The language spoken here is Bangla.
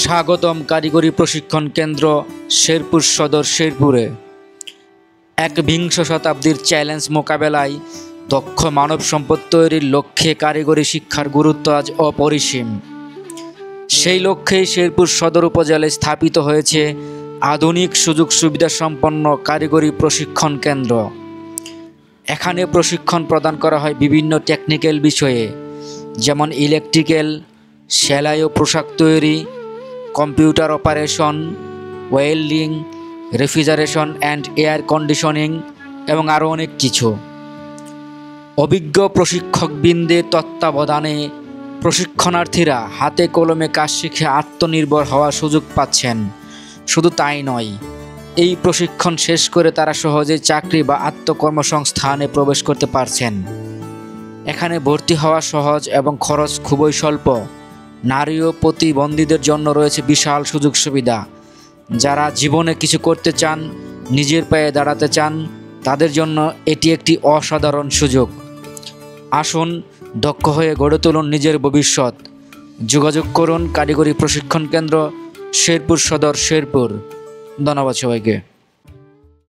স্বাগতম কারিগরি প্রশিক্ষণ কেন্দ্র শেরপুর সদর শেরপুরে। একবিংশ শতাব্দীর চ্যালেঞ্জ মোকাবেলায় দক্ষ মানব সম্পদ তৈরির লক্ষ্যে কারিগরি শিক্ষার গুরুত্ব আজ অপরিসীম। সেই লক্ষ্যেই শেরপুর সদর উপজেলায় স্থাপিত হয়েছে আধুনিক সুযোগ সুবিধা সম্পন্ন কারিগরি প্রশিক্ষণ কেন্দ্র। এখানে প্রশিক্ষণ প্রদান করা হয় বিভিন্ন টেকনিক্যাল বিষয়ে, যেমন ইলেকট্রিক্যাল, সেলাই ও পোশাক তৈরি, computer operation, welding, refrigeration and air conditioning এবং আরও অনেক কিছু। অভিজ্ঞ প্রশিক্ষকবৃন্দের তত্ত্বাবধানে প্রশিক্ষণার্থীরা হাতে কলমে কাজ শিখে আত্মনির্ভর হওয়ার সুযোগ পাচ্ছেন। শুধু তাই নয়, এই প্রশিক্ষণ শেষ করে তারা সহজেই চাকরি বা আত্মকর্মসংস্থানে প্রবেশ করতে পারছেন। এখানে ভর্তি হওয়া সহজ এবং খরচ খুবই স্বল্প। নারী ও প্রতিবন্ধীদের জন্য রয়েছে বিশাল সুযোগ সুবিধা। যারা জীবনে কিছু করতে চান, নিজের পায়ে দাঁড়াতে চান, তাদের জন্য এটি একটি অসাধারণ সুযোগ। আসুন, দক্ষ হয়ে গড়ে তুলুন নিজের ভবিষ্যৎ। যোগাযোগ করুন কারিগরি প্রশিক্ষণ কেন্দ্র শেরপুর সদর শেরপুর। ধন্যবাদ সবাইকে।